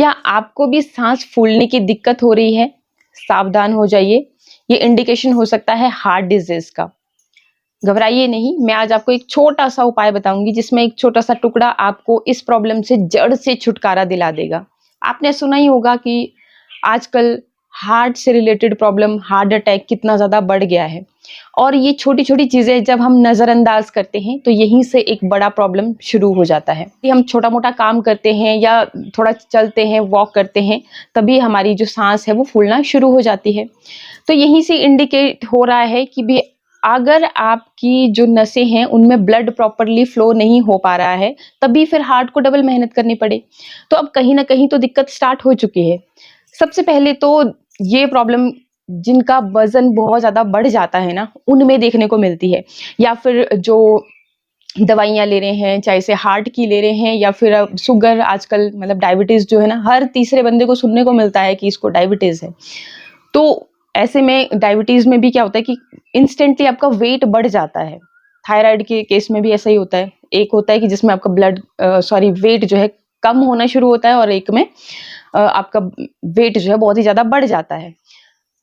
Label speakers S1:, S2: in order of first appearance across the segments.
S1: क्या आपको भी सांस फूलने की दिक्कत हो रही है? सावधान हो जाइए, ये इंडिकेशन हो सकता है हार्ट डिजीज का। घबराइए नहीं, मैं आज आपको एक छोटा-सा उपाय बताऊँगी जिसमें एक छोटा-सा टुकड़ा आपको इस प्रॉब्लम से जड़ से छुटकारा दिला देगा। आपने सुना ही होगा कि आजकल हार्ट से रिलेटेड प्रॉब्लम, हार्ट अटैक कितना ज़्यादा बढ़ गया है और ये छोटी-छोटी चीज़ें जब हम नज़रअंदाज करते हैं, तो यहीं से एक बड़ा प्रॉब्लम शुरू हो जाता है। कि हम छोटा-मोटा काम करते हैं या थोड़ा चलते हैं, वॉक करते हैं, तभी हमारी जो साँस है वो फूलना शुरू हो जाती है। तो यहीं से इंडिकेट हो रहा है कि भी अगर आपकी जो नसें हैं उनमें ब्लड प्रॉपरली फ्लो नहीं हो पा रहा है, तभी फिर हार्ट को डबल मेहनत करनी पड़े। तो अब कहीं न कहीं तो दिक्कत स्टार्ट हो चुकी है। सबसे पहले तो ये प्रॉब्लम जिनका वज़न बहुत ज़्यादा बढ़ जाता है ना, उनमें देखने को मिलती है या फिर जो दवाइयाँ ले रहे हैं, चाहे से हार्ट की ले रहे हैं या फिर शुगर आजकल मतलब डायबिटीज़ जो है ना, हर तीसरे बंदे को सुनने को मिलता है कि इसको डायबिटीज़ है। तो ऐसे में डायबिटीज़ में भी क्या होता है कि इंस्टेंटली आपका वेट बढ़ जाता है। थायराइड के केस में भी ऐसा ही होता है। एक होता है कि जिसमें आपका वेट जो है कम होना शुरू होता है और एक में आपका वेट जो है बहुत ही ज़्यादा बढ़ जाता है।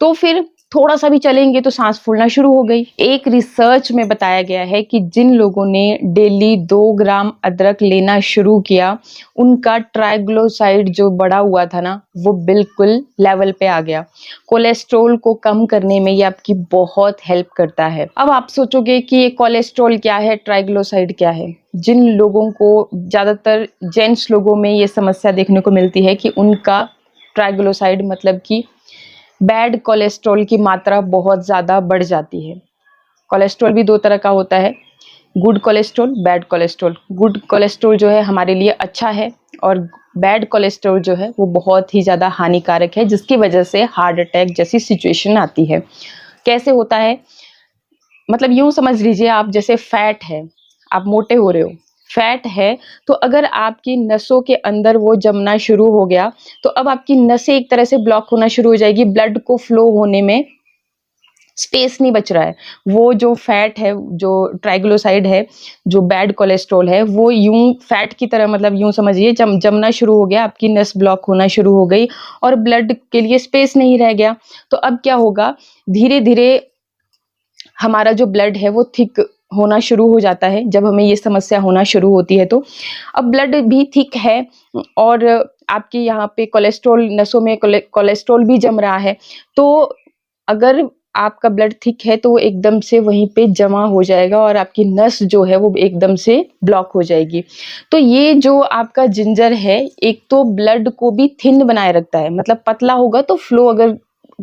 S1: तो फिर थोड़ा-सा भी चलेंगे तो साँस फूलना शुरू हो गई। एक रिसर्च में बताया गया है कि जिन लोगों ने डेली 2 ग्राम अदरक लेना शुरू किया, उनका ट्राइग्लिसराइड जो बढ़ा हुआ था ना, वो बिल्कुल लेवल पे आ गया। कोलेस्ट्रॉल को कम करने में ये आपकी बहुत हेल्प करता है। अब आप सोचोगे कि ये कोलेस्ट्रॉल क्या है, ट्राइग्लिसराइड क्या है? जिन लोगों को ज़्यादातर जेंट्स लोगों में ये समस्या देखने को मिलती है कि उनका ट्राइग्लिसराइड मतलब कि बैड कोलेस्ट्रॉल की मात्रा बहुत ज़्यादा बढ़ जाती है। कोलेस्ट्रॉल भी 2 तरह का होता है, good cholesterol, bad cholesterol. Good cholesterol जो है हमारे लिए अच्छा है और बैड कोलेस्ट्रॉल जो है वो बहुत ही ज़्यादा हानिकारक है, जिसकी वजह से हार्ट अटैक जैसी सिचुएशन आती है। कैसे होता है? मतलब यूँ समझ लीजिए आप जैसे फैट है, आप मोटे हो रहे हो, फैट है तो अगर आपकी नसों के अंदर वो जमना शुरू हो गया, तो अब आपकी नसें एक तरह से ब्लॉक होना शुरू हो जाएगी, ब्लड को फ्लो होने में स्पेस नहीं बच रहा है। वो जो फैट है, जो ट्राइग्लिसराइड है, जो बैड कोलेस्ट्रॉल है, वो यूँ फैट की तरह मतलब यूँ समझिए जमना शुरू हो गया, आपकी नस ब्लॉक होना शुरू हो गई और ब्लड के लिए स्पेस नहीं रह गया। तो अब क्या होगा, धीरे-धीरे हमारा जो ब्लड है वो थिक होना शुरू हो जाता है जब हमें ये समस्या होना शुरू होती है तो। अब ब्लड भी थिक है और आपके यहाँ पे कोलेस्ट्रॉल नसों में कोलेस्ट्रॉल भी जम रहा है। तो अगर आपका ब्लड थिक है तो वो एकदम से वहीं पे जमा हो जाएगा और आपकी नस जो है वो एकदम से ब्लॉक हो जाएगी। तो ये जो आपका जिंजर है, एक तो ब्लड को भी थिन बनाए रखता है, मतलब पतला होगा तो फ्लो अगर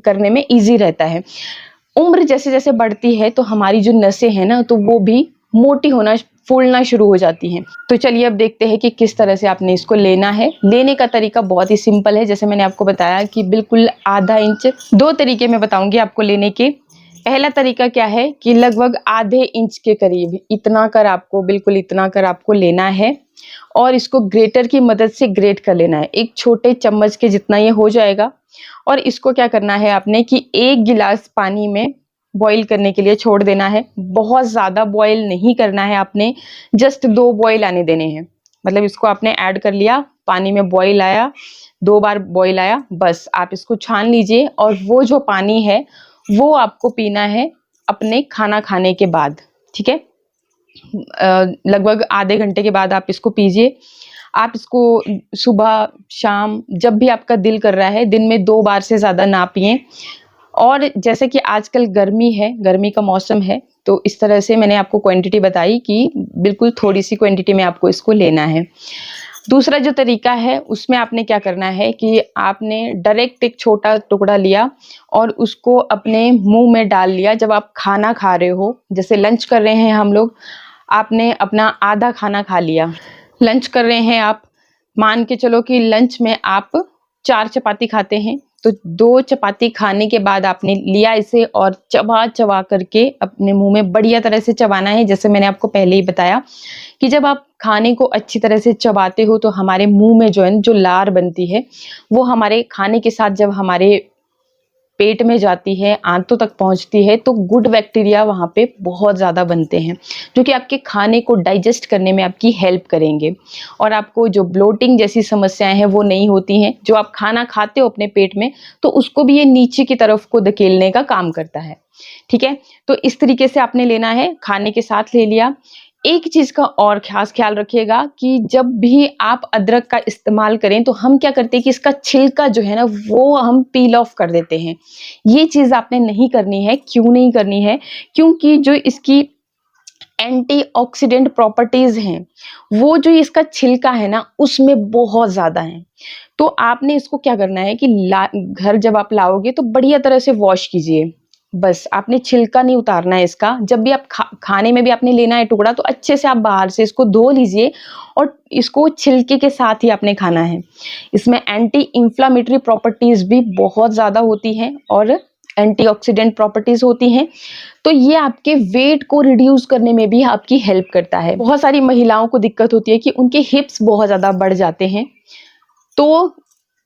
S1: करने में ईज़ी रहता है। उम्र जैसे-जैसे बढ़ती है तो हमारी जो नसें हैं ना, तो वो भी मोटी होना फूलना शुरू हो जाती हैं। तो चलिए अब देखते हैं कि किस तरह से आपने इसको लेना है। लेने का तरीका बहुत ही सिंपल है, जैसे मैंने आपको बताया कि बिल्कुल आधा इंच 2 तरीके मैं बताऊँगी आपको लेने के। पहला तरीका क्या है कि लगभग आधे इंच के करीब बिल्कुल इतना कर आपको लेना है और इसको ग्रेटर की मदद से ग्रेट कर लेना है। एक छोटे चम्मच के जितना ये हो जाएगा और इसको क्या करना है आपने कि 1 गिलास पानी में बॉईल करने के लिए छोड़ देना है। बहुत ज़्यादा बॉईल नहीं करना है आपने, जस्ट 2 बॉईल आने देने हैं। मतलब इसको आपने ऐड कर लिया, पानी में बॉईल आया, 2 बार बॉईल आया, बस आप इसको छान लीजिए और वो जो पानी है, वो आपको पीना है अपने खाना खाने के बाद, ठीक है? लगभग आधे घंटे के बाद आप इसको पीजिए। आप इसको सुबह, शाम जब भी आपका दिल कर रहा है, दिन में 2 बार से ज़्यादा ना पिएँ। और जैसे कि आजकल गर्मी है, गर्मी का मौसम है, तो इस तरह से मैंने आपको क्वांटिटी बताई कि बिल्कुल थोड़ी-सी क्वांटिटी में आपको इसको लेना है। दूसरा जो तरीका है, उसमें आपने क्या करना है कि आपने डायरेक्ट एक छोटा टुकड़ा लिया और उसको अपने मुँह में डाल लिया जब आप खाना खा रहे हो। जैसे लंच कर रहे हैं हम लोग, आपने अपना आधा खाना खा लिया। लंच कर रहे हैं आप, मान के चलो कि लंच में आप 4 चपाती खाते हैं, तो 2 चपाती खाने के बाद आपने लिया इसे और चबा-चबा करके अपने मुँह में बढ़िया तरह से चबाना है। जैसे मैंने आपको पहले ही बताया कि जब आप खाने को अच्छी तरह से चबाते हो तो हमारे मुँह में जो है जो लार बनती है, वो हमारे खाने के साथ जब हमारे पेट में जाती है, आंतों तक पहुंचती है, तो गुड बैक्टीरिया वहाँ पे बहुत ज़्यादा बनते हैं, जो कि आपके खाने को डाइजेस्ट करने में आपकी हेल्प करेंगे और आपको जो ब्लोटिंग जैसी समस्याएं हैं वो नहीं होती हैं। जो आप खाना खाते हो अपने पेट में, तो उसको भी ये नीचे की तरफ को धकेलने का काम करता है। ठीक है, तो इस तरीके से आपने लेना है, खाने के साथ ले लिया। एक चीज का और खास ख्याल रखिएगा कि जब भी आप अदरक का इस्तेमाल करें तो हम क्या करते हैं कि इसका छिलका जो है ना वो हम पील ऑफ कर देते हैं। ये चीज आपने नहीं करनी है। क्यों नहीं करनी है? क्योंकि जो इसकी एंटीऑक्सीडेंट प्रॉपर्टीज हैं, वो जो इसका छिलका है ना उसमें बहुत ज्यादा है। तो आपने इसको क्या करना है कि घर जब आप लाओगे तो बढ़िया तरह से वॉश कीजिए। बस आपने छिलका नहीं उतारना है इसका। जब भी आप खाने में भी आपने लेना है टुकड़ा, तो अच्छे से आप बाहर से इसको धो लीजिए और इसको छिलके के साथ ही आपने खाना है। इसमें एंटी इंफ्लामेटरी प्रॉपर्टीज भी बहुत ज्यादा होती हैं और एंटीऑक्सीडेंट प्रॉपर्टीज होती हैं, तो ये आपके वेट को रिड्यूस करने में भी आपकी हेल्प करता है। बहुत सारी महिलाओं को दिक्कत होती है कि उनके हिप्स बहुत ज्यादा बढ़ जाते हैं, तो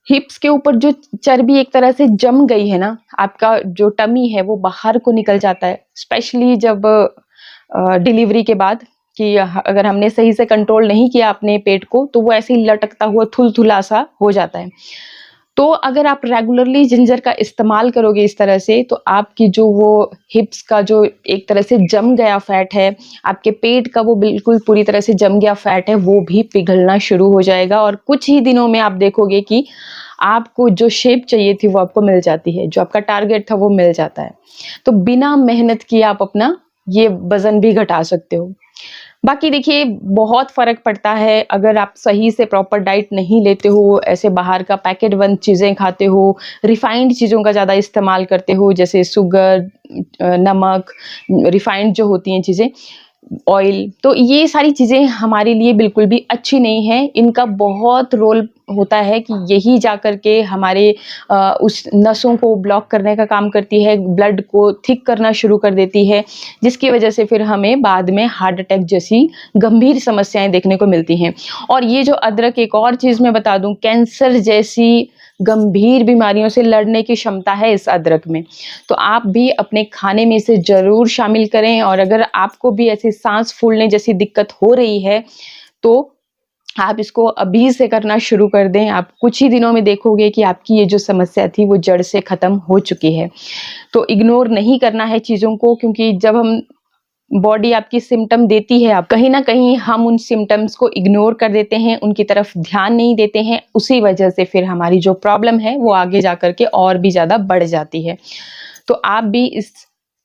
S1: हिप्स के ऊपर जो चर्बी एक तरह से जम गई है ना, आपका जो टमी है वो बाहर को निकल जाता है, स्पेशली जब डिलीवरी के बाद, कि अगर हमने सही से कंट्रोल नहीं किया अपने पेट को तो वो ऐसे ही लटकता हुआ थुलथुला सा हो जाता है। तो अगर आप रेगुलरली जिंजर का इस्तेमाल करोगे इस तरह से, तो आपकी जो वो हिप्स का जो एक तरह से जम गया फैट है, आपके पेट का वो बिल्कुल पूरी तरह से जम गया फैट है, वो भी पिघलना शुरू हो जाएगा और कुछ ही दिनों में आप देखोगे कि आपको जो शेप चाहिए थी वो आपको मिल जाती है, जो आपका टारगेट था वो मिल जाता है। तो बिना मेहनत किए आप अपना ये वजन भी घटा सकते हो। बाकी देखिए बहुत फर्क पड़ता है अगर आप सही से प्रॉपर डाइट नहीं लेते हो, ऐसे बाहर का पैकेट बंद चीज़ें खाते हो, रिफाइंड चीज़ों का ज़्यादा इस्तेमाल करते हो, जैसे शुगर, नमक, रिफाइंड जो होती हैं चीज़ें, ऑयल, तो ये सारी चीज़ें हमारे लिए बिल्कुल भी अच्छी नहीं है। इनका बहुत रोल होता है कि यही जा कर के हमारे उस नसों को ब्लॉक करने का काम करती है, ब्लड को थिक करना शुरू कर देती है, जिसकी वजह से फिर हमें बाद में हार्ट अटैक जैसी गंभीर समस्याएं देखने को मिलती हैं। और ये जो अदरक, एक और चीज़ मैं बता दूं, कैंसर जैसी गंभीर बीमारियों से लड़ने की क्षमता है इस अदरक में। तो आप भी अपने खाने में इसे ज़रूर शामिल करें। और अगर आपको भी ऐसी सांस फूलने जैसी दिक्कत हो रही है तो आप इसको अभी से करना शुरू कर दें। आप कुछ ही दिनों में देखोगे कि आपकी ये जो समस्या थी वो जड़ से ख़त्म हो चुकी है। तो इग्नोर नहीं करना है चीज़ों को, क्योंकि जब हम बॉडी आपकी सिम्टम देती है, आप कहीं ना कहीं हम उन सिम्टम्स को इग्नोर कर देते हैं, उनकी तरफ ध्यान नहीं देते हैं, उसी वजह से फिर हमारी जो प्रॉब्लम है वो आगे जा कर के और भी ज़्यादा बढ़ जाती है। तो आप भी इस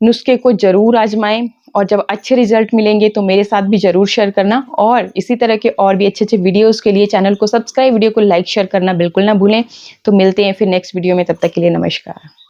S1: नुस्खे को ज़रूर आजमाएं और जब अच्छे रिजल्ट मिलेंगे तो मेरे साथ भी ज़रूर शेयर करना। और इसी तरह के और भी अच्छे अच्छे वीडियोस के लिए चैनल को सब्सक्राइब, वीडियो को लाइक शेयर करना बिल्कुल ना भूलें। तो मिलते हैं फिर नेक्स्ट वीडियो में, तब तक के लिए नमस्कार।